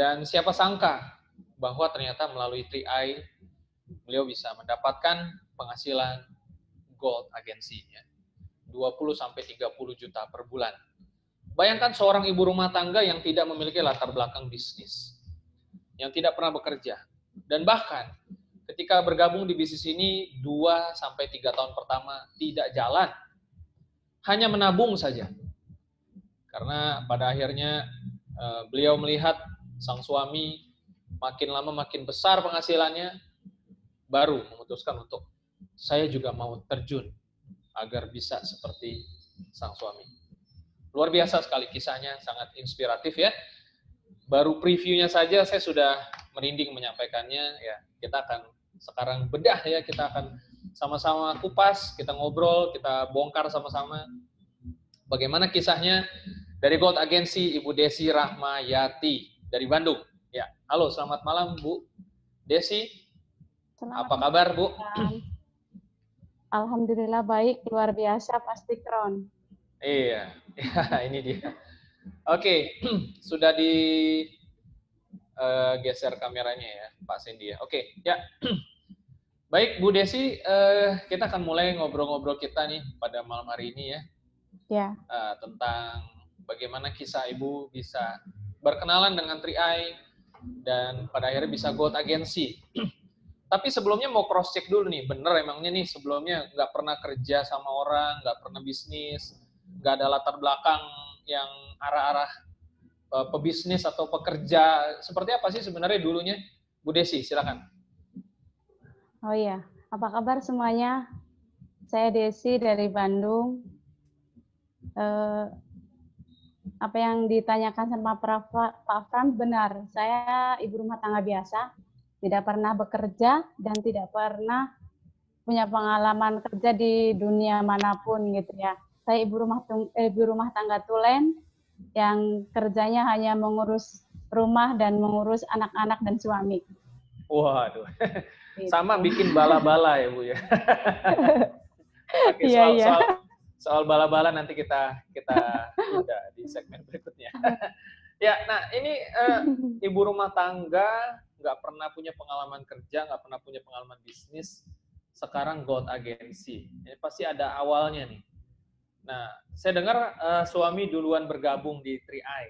Dan siapa sangka bahwa ternyata melalui 3i beliau bisa mendapatkan penghasilan gold agency ya. 20-30 juta per bulan. Bayangkan seorang ibu rumah tangga yang tidak memiliki latar belakang bisnis, yang tidak pernah bekerja, dan bahkan ketika bergabung di bisnis ini 2-3 tahun pertama tidak jalan, hanya menabung saja. Karena pada akhirnya beliau melihat sang suami makin lama makin besar penghasilannya, baru memutuskan untuk saya juga mau terjun agar bisa seperti sang suami. Luar biasa sekali kisahnya, sangat inspiratif ya. Baru previewnya saja saya sudah merinding menyampaikannya ya. Kita akan sekarang bedah ya, kita akan sama-sama kupas, kita ngobrol, kita bongkar sama-sama bagaimana kisahnya dari Gold Agency Ibu Desi Rahmayati dari Bandung. Ya, halo, selamat malam Bu Desi. Apa kabar Bu? Alhamdulillah baik, luar biasa pasti Kron. Iya, ya, ini dia. Oke, sudah geser kameranya ya, Pak Sendi ya. Oke, ya. Baik, Bu Desi, kita akan mulai ngobrol-ngobrol kita nih pada malam hari ini ya. Ya. Tentang bagaimana kisah Ibu bisa berkenalan dengan 3i dan pada akhirnya bisa Gold Agency. Tapi sebelumnya mau cross check dulu nih, bener emangnya nih sebelumnya nggak pernah kerja sama orang, nggak pernah bisnis, nggak ada latar belakang yang arah-arah pebisnis atau pekerja. Seperti apa sih sebenarnya dulunya? Bu Desi, silakan. Oh iya, apa kabar semuanya? Saya Desi dari Bandung. Apa yang ditanyakan sama Pak Fran benar. Saya ibu rumah tangga biasa, tidak pernah bekerja dan tidak pernah punya pengalaman kerja di dunia manapun gitu ya. Saya ibu rumah tangga tulen yang kerjanya hanya mengurus rumah dan mengurus anak-anak dan suami. Waduh, gitu. Sama bikin bala-bala ya Bu ya. Oke, soal bala-bala nanti kita udah di segmen berikutnya. Ya, nah ini ibu rumah tangga nggak pernah punya pengalaman kerja, nggak pernah punya pengalaman bisnis, sekarang Gold Agency. Ini pasti ada awalnya nih. Nah, saya dengar suami duluan bergabung di 3i.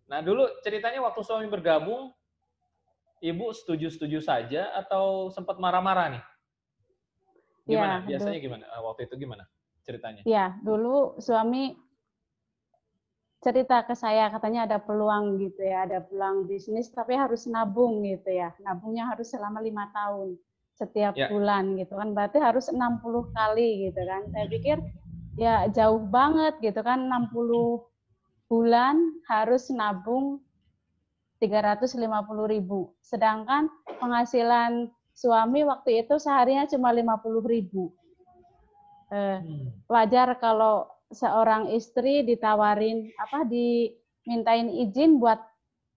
Nah, dulu ceritanya waktu suami bergabung, Ibu setuju-setuju saja atau sempat marah-marah nih? Gimana? Ya, biasanya gimana? Waktu itu gimana ceritanya? Ya, dulu suami cerita ke saya, katanya ada peluang gitu ya, ada peluang bisnis, tapi harus nabung gitu ya. Nabungnya harus selama 5 tahun setiap bulan gitu kan, berarti harus 60 kali gitu kan. Saya pikir ya jauh banget gitu kan, 60 bulan harus nabung 350.000. Sedangkan penghasilan suami waktu itu seharinya cuma 50.000. Wajar kalau seorang istri ditawarin dimintain izin buat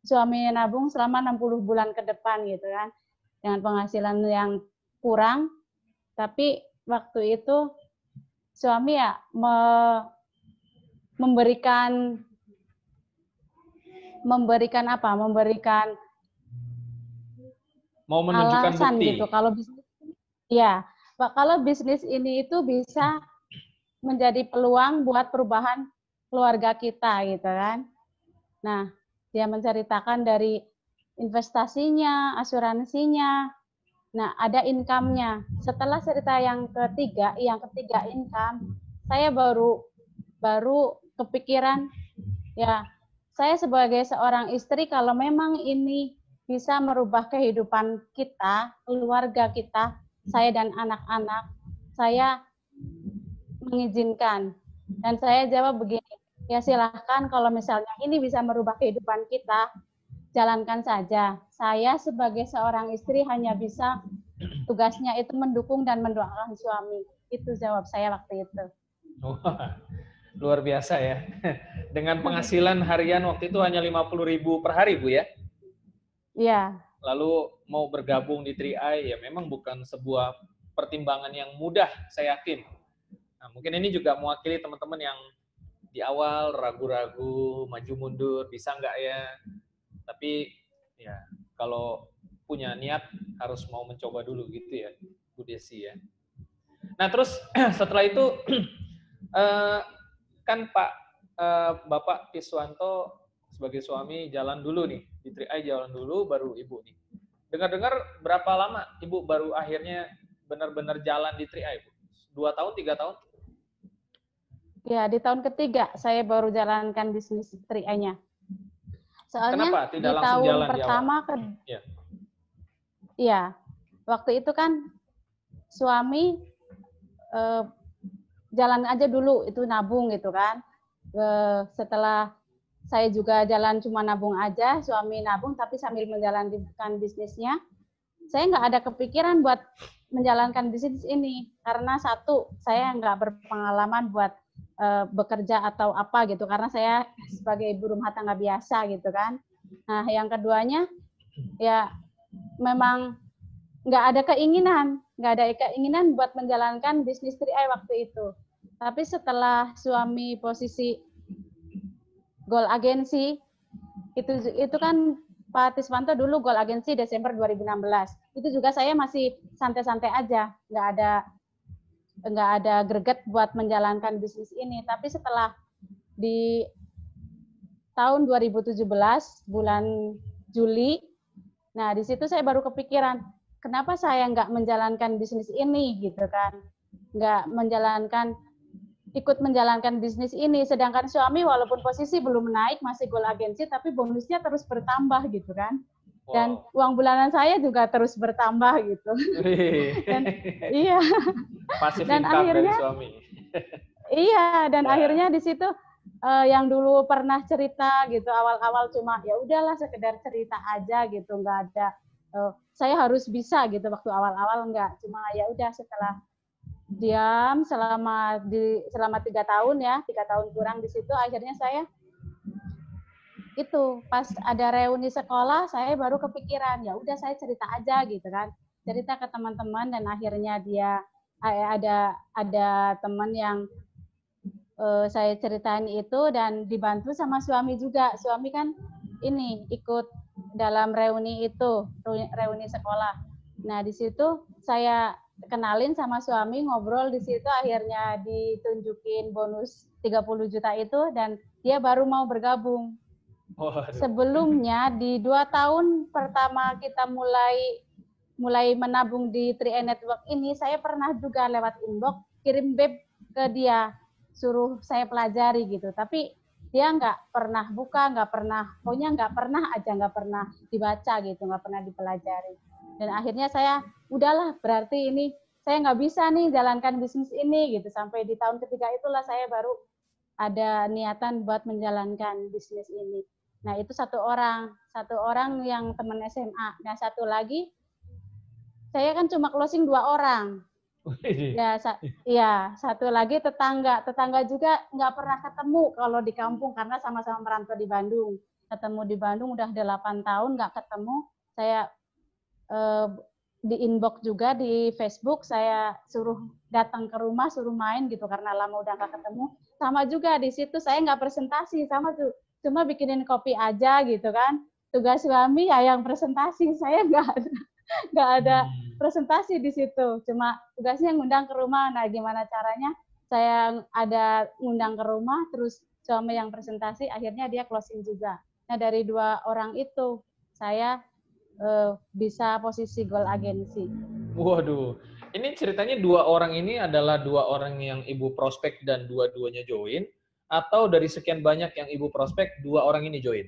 suami nabung selama 60 bulan ke depan gitu kan, dengan penghasilan yang kurang, tapi waktu itu suami ya memberikan mau menunjukkan alasan bukti gitu kalau bisnis ya, kalau bisnis ini itu bisa menjadi peluang buat perubahan keluarga kita gitu kan. Nah, dia menceritakan dari investasinya, asuransinya. Nah, ada income-nya. Setelah cerita yang ketiga income, saya baru kepikiran ya, saya sebagai seorang istri kalau memang ini bisa merubah kehidupan kita, keluarga kita, saya dan anak-anak, saya mengizinkan. Dan saya jawab begini, ya silahkan kalau misalnya ini bisa merubah kehidupan kita, jalankan saja. Saya sebagai seorang istri hanya bisa tugasnya itu mendukung dan mendoakan suami. Itu jawab saya waktu itu. Wah, luar biasa ya. Dengan penghasilan harian waktu itu hanya 50.000 per hari Bu ya? Iya. Lalu mau bergabung di 3i ya memang bukan sebuah pertimbangan yang mudah, saya yakin. Nah, mungkin ini juga mewakili teman-teman yang di awal ragu-ragu, maju mundur, bisa nggak ya? Tapi ya kalau punya niat harus mau mencoba dulu gitu ya, Bu Desi ya. Nah terus setelah itu kan Bapak Tiswanto sebagai suami jalan dulu nih, di 3i jalan dulu baru Ibu nih. Dengar-dengar berapa lama Ibu baru akhirnya benar-benar jalan di 3i, Bu? 2 tahun, 3 tahun? Ya, di tahun ketiga saya baru jalankan bisnis 3i-nya. Soalnya Kenapa tidak di langsung tahun jalan pertama di awal? Ya. Iya, waktu itu kan suami jalan aja dulu, itu nabung gitu kan. Setelah saya juga jalan cuma nabung aja, suami nabung tapi sambil menjalankan bisnisnya. Saya nggak ada kepikiran buat menjalankan bisnis ini karena satu, saya nggak berpengalaman buat bekerja atau apa gitu karena saya sebagai ibu rumah tangga biasa gitu kan. Nah, yang keduanya ya memang nggak ada keinginan buat menjalankan bisnis 3i waktu itu. Tapi setelah suami posisi Goal Agensi, itu kan Pak Tiswanto dulu Goal Agensi Desember 2016. Itu juga saya masih santai-santai aja, nggak ada greget buat menjalankan bisnis ini. Tapi setelah di tahun 2017 bulan Juli, nah di situ saya baru kepikiran, kenapa saya nggak menjalankan bisnis ini gitu kan, ikut menjalankan bisnis ini, sedangkan suami walaupun posisi belum naik masih Goal Agensi, tapi bonusnya terus bertambah gitu kan. Dan uang bulanan saya juga terus bertambah gitu. Dan iya. Pasif dan income akhirnya dari suami. Iya, dan akhirnya di situ yang dulu pernah cerita gitu awal-awal cuma ya udahlah sekedar cerita aja gitu, nggak ada saya harus bisa gitu waktu awal-awal, nggak, cuma ya udah setelah diam selama 3 tahun ya, 3 tahun kurang di situ, akhirnya saya itu pas ada reuni sekolah saya baru kepikiran, ya udah saya cerita aja gitu kan, cerita ke teman-teman, dan akhirnya ada teman yang saya ceritain itu dan dibantu sama suami juga. Suami kan ini ikut dalam reuni itu, reuni sekolah. Nah di situ saya kenalin sama suami, ngobrol di situ, akhirnya ditunjukin bonus 30 juta itu dan dia baru mau bergabung. Sebelumnya di 2 tahun pertama kita mulai menabung di 3i Network ini, saya pernah juga lewat inbox kirim BEP ke dia, suruh saya pelajari gitu, tapi dia nggak pernah buka, pokoknya nggak pernah dibaca gitu, nggak pernah dipelajari. Dan akhirnya saya udahlah, berarti ini saya nggak bisa nih jalankan bisnis ini gitu. Sampai di tahun ketiga itulah saya baru ada niatan buat menjalankan bisnis ini. Nah itu satu orang yang teman SMA. Nah satu lagi saya kan cuma closing 2 orang. Ya, satu lagi tetangga juga nggak pernah ketemu kalau di kampung karena sama-sama merantau di Bandung. Ketemu di Bandung udah 8 tahun nggak ketemu. Saya di inbox juga di Facebook, saya suruh datang ke rumah, suruh main gitu karena lama udah nggak ketemu. Sama juga di situ saya nggak presentasi, sama tuh cuma bikinin kopi aja gitu kan. Tugas suami ya yang presentasi, saya nggak ada presentasi di situ, cuma tugasnya ngundang ke rumah. Nah gimana caranya saya ada ngundang ke rumah, terus suami yang presentasi, akhirnya dia closing juga. Nah dari 2 orang itu saya bisa posisi Goal Agensi. Waduh, ini ceritanya 2 orang ini adalah 2 orang yang Ibu prospek dan dua-duanya join, atau dari sekian banyak yang Ibu prospek 2 orang ini join?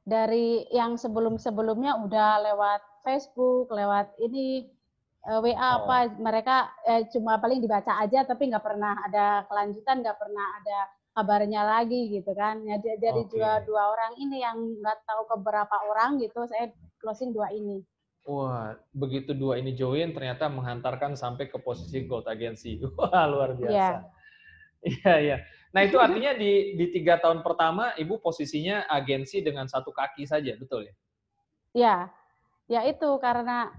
Dari yang sebelum-sebelumnya udah lewat Facebook, lewat ini WA apa, mereka cuma paling dibaca aja tapi nggak pernah ada kelanjutan, nggak pernah ada kabarnya lagi gitu kan. Jadi dua orang ini yang nggak tahu ke berapa orang gitu, saya closing 2 ini. Wah, begitu 2 ini join ternyata menghantarkan sampai ke posisi Gold Agency. Wah, luar biasa. Iya, iya. Nah, itu artinya di 3 tahun pertama Ibu posisinya agensi dengan 1 kaki saja, betul ya? Ya, ya itu karena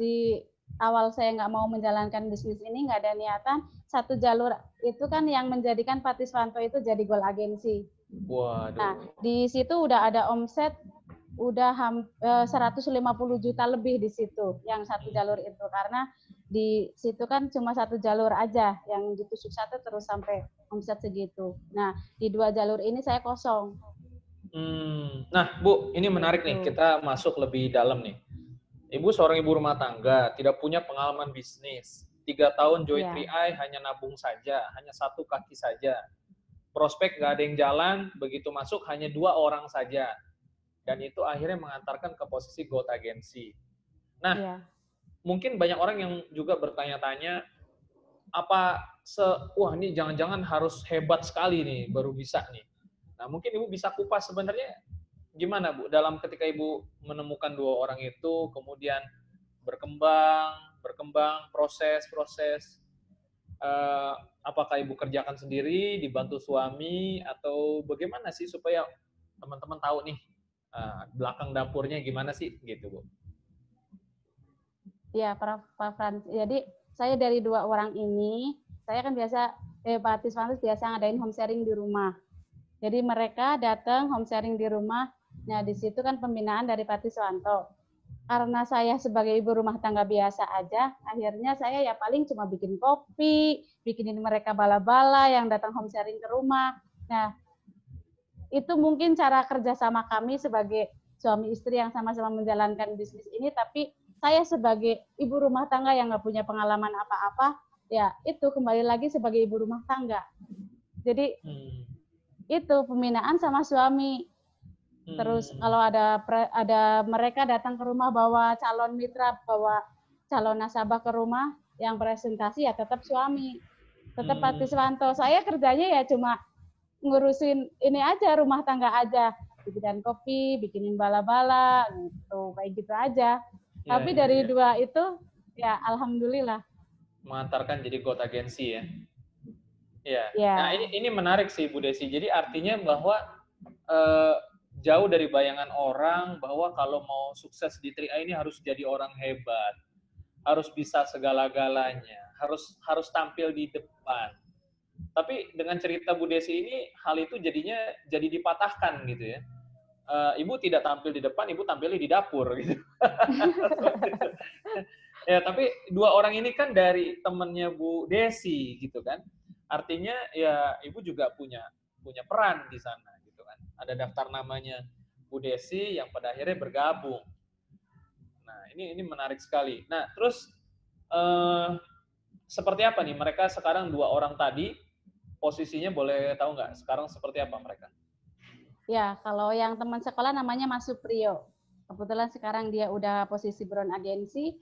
di awal saya nggak mau menjalankan bisnis ini, nggak ada niatan, satu jalur itu kan yang menjadikan Pak Tiswanto itu jadi Goal Agensi. Nah, Waduh. di situ udah ada omset udah 150 juta lebih di situ yang satu jalur itu, karena di situ kan cuma satu jalur aja yang ditusuk satu terus sampai omset segitu. Nah, di 2 jalur ini saya kosong. Nah, Bu, ini menarik nih. Gitu. Kita masuk lebih dalam nih. Ibu seorang ibu rumah tangga, tidak punya pengalaman bisnis. 3 tahun join Iya, 3i hanya nabung saja, hanya satu kaki saja. Prospek nggak ada yang jalan, begitu masuk hanya 2 orang saja. Dan itu akhirnya mengantarkan ke posisi gold agency. Nah, iya. mungkin banyak orang yang juga bertanya-tanya, wah ini jangan-jangan harus hebat sekali nih, baru bisa nih. Nah, mungkin Ibu bisa kupas sebenarnya gimana Bu, dalam ketika Ibu menemukan 2 orang itu, kemudian berkembang, proses, apakah Ibu kerjakan sendiri, dibantu suami, atau bagaimana sih supaya teman-teman tahu nih, belakang dapurnya gimana sih, gitu Bu. Iya, Pak Frans. Jadi saya dari 2 orang ini, saya kan biasa Pak Tiswanus biasa ngadain home sharing di rumah. Jadi mereka datang home sharing di rumah. Nah, di situ kan pembinaan dari Pak Tiswanto. Karena saya sebagai ibu rumah tangga biasa aja, akhirnya saya ya paling cuma bikin kopi, bikinin mereka bala-bala yang datang home sharing ke rumah. Nah, itu mungkin cara kerjasama kami sebagai suami istri yang sama-sama menjalankan bisnis ini, tapi saya sebagai ibu rumah tangga yang nggak punya pengalaman apa-apa, ya itu kembali lagi sebagai ibu rumah tangga. Jadi itu pembinaan sama suami. Terus kalau ada mereka datang ke rumah bawa calon mitra, bawa calon nasabah ke rumah yang presentasi ya tetap suami, tetap Pak Tiswanto. Saya kerjanya ya cuma ngurusin ini aja, rumah tangga aja, bikinin kopi, bikinin bala-bala gitu, kayak gitu aja. Iya, Tapi iya, dari iya. 2 itu ya alhamdulillah. Mengantarkan jadi gold agency ya. Iya. Nah, Ya, ini menarik sih Bu Desi. Jadi artinya bahwa eh, jauh dari bayangan orang bahwa kalau mau sukses di 3i ini harus jadi orang hebat, harus bisa segala-galanya, harus tampil di depan. Tapi dengan cerita Bu Desi ini hal itu jadinya jadi dipatahkan gitu ya. Ibu tidak tampil di depan, ibu tampilnya di dapur gitu. Ya, tapi 2 orang ini kan dari temennya Bu Desi gitu kan. Artinya ya ibu juga punya punya peran di sana gitu kan. Ada daftar namanya Bu Desi yang pada akhirnya bergabung. Nah, ini menarik sekali. Nah, terus eh, seperti apa nih mereka sekarang 2 orang tadi posisinya boleh tahu nggak? Sekarang seperti apa mereka? ya kalau yang teman sekolah namanya Mas Suprio. Kebetulan sekarang dia udah posisi bron agensi,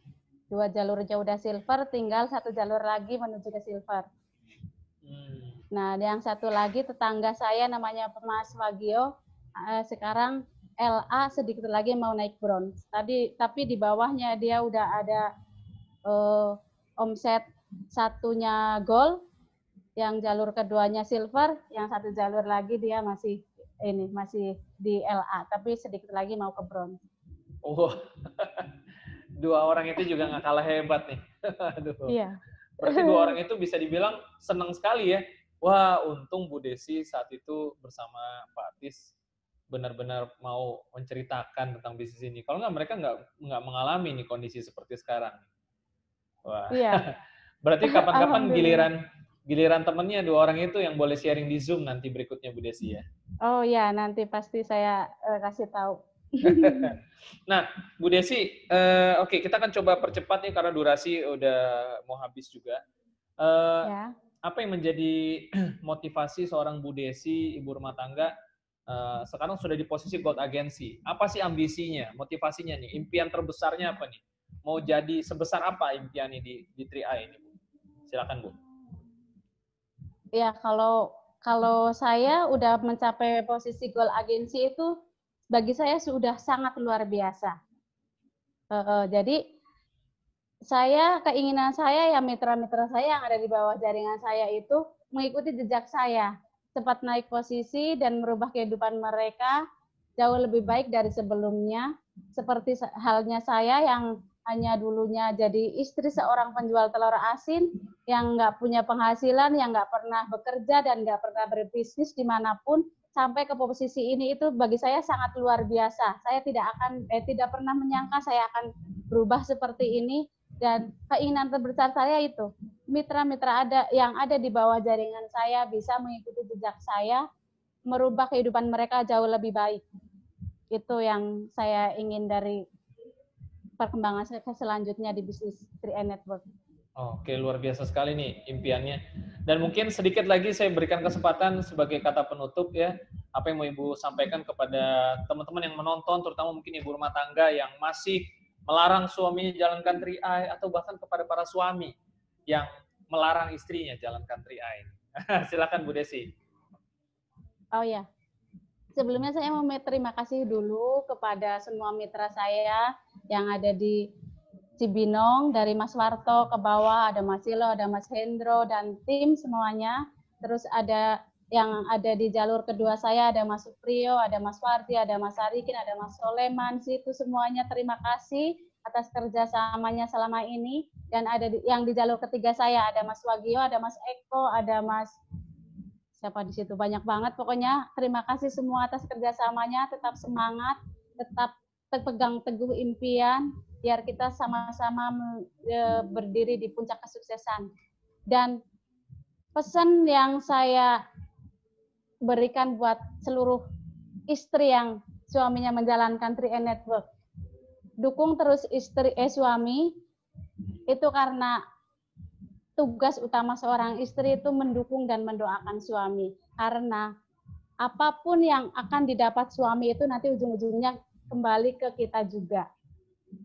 2 jalurnya udah silver, tinggal 1 jalur lagi menuju ke silver. Nah, yang satu lagi tetangga saya namanya Mas Wagio, sekarang LA sedikit lagi mau naik bronze. Tapi di bawahnya dia udah ada omset satunya gold, yang jalur keduanya silver, yang satu jalur lagi dia masih di LA, tapi sedikit lagi mau ke bronze. Oh, 2 orang itu juga nggak kalah hebat nih. Aduh. Iya. Berarti 2 orang itu bisa dibilang senang sekali ya. Wah, untung Bu Desi saat itu bersama Pak Tis benar-benar mau menceritakan tentang bisnis ini. Kalau nggak mereka nggak mengalami nih kondisi seperti sekarang. Wah, Iya. berarti kapan-kapan Alhamdulillah. giliran temennya 2 orang itu yang boleh sharing di Zoom nanti berikutnya Bu Desi ya. Oh ya, nanti pasti saya kasih tahu. Nah, Bu Desi, oke kita akan coba percepat nih karena durasi udah mau habis juga. Ya. Apa yang menjadi motivasi seorang Bu Desi, ibu rumah tangga, sekarang sudah di posisi gold agency? Apa sih ambisinya, motivasinya nih? Impian terbesarnya apa nih? Mau jadi sebesar apa impiannya di 3i ini, Bu? Silakan, Bu. Ya, kalau saya udah mencapai posisi gold agensi itu bagi saya sudah sangat luar biasa. Jadi keinginan saya ya mitra-mitra saya yang ada di bawah jaringan saya itu mengikuti jejak saya, cepat naik posisi dan merubah kehidupan mereka jauh lebih baik dari sebelumnya. Seperti halnya saya yang hanya dulunya jadi istri seorang penjual telur asin yang nggak punya penghasilan, yang nggak pernah bekerja dan nggak pernah berbisnis dimanapun, sampai ke posisi ini itu bagi saya sangat luar biasa. Saya tidak pernah menyangka saya akan berubah seperti ini, dan keinginan terbesar saya itu mitra-mitra yang ada di bawah jaringan saya bisa mengikuti jejak saya, merubah kehidupan mereka jauh lebih baik. Itu yang saya ingin dari perkembangan selanjutnya di bisnis 3i Network. Oke, luar biasa sekali nih impiannya. Dan mungkin sedikit lagi saya berikan kesempatan sebagai kata penutup ya, apa yang mau Ibu sampaikan kepada teman-teman yang menonton, terutama mungkin ibu rumah tangga yang masih melarang suaminya jalankan 3i, atau bahkan kepada para suami yang melarang istrinya jalankan 3i. Silakan Bu Desi. Oh ya, sebelumnya saya mau terima kasih dulu kepada semua mitra saya yang ada di Cibinong, dari Mas Warto ke bawah, ada Mas Silo, ada Mas Hendro, dan tim semuanya. Terus ada yang ada di jalur kedua saya, ada Mas Supriyo, ada Mas Wardi, ada Mas Arikin, ada Mas Soleman, situ semuanya terima kasih atas kerjasamanya selama ini. Dan ada yang di jalur ketiga saya, ada Mas Wagio, ada Mas Eko, ada Mas siapa di situ, banyak banget. Pokoknya terima kasih semua atas kerjasamanya, tetap semangat, tetap pegang teguh impian, biar kita sama-sama berdiri di puncak kesuksesan. Dan pesan yang saya berikan buat seluruh istri yang suaminya menjalankan 3i Network, dukung terus suami, itu karena tugas utama seorang istri itu mendukung dan mendoakan suami. Karena apapun yang akan didapat suami itu nanti ujung-ujungnya kembali ke kita juga.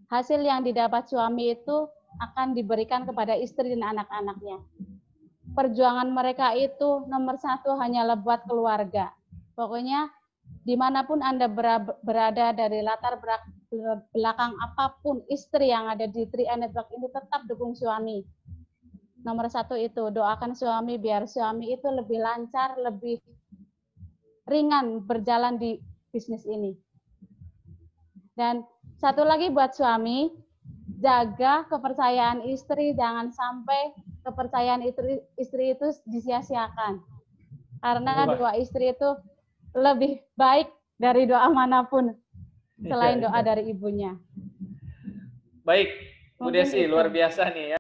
Hasil yang didapat suami itu akan diberikan kepada istri dan anak-anaknya. Perjuangan mereka itu nomor satu hanyalah buat keluarga. Pokoknya dimanapun Anda berada, dari latar belakang apapun, istri yang ada di 3i Network ini tetap dukung suami. Nomor satu itu, doakan suami biar suami itu lebih lancar, lebih ringan berjalan di bisnis ini. Dan satu lagi buat suami, jaga kepercayaan istri, jangan sampai kepercayaan istri itu disia-siakan. Karena doa istri itu lebih baik dari doa manapun, selain doa dari ibunya. Baik, Bu Desi, luar biasa nih ya.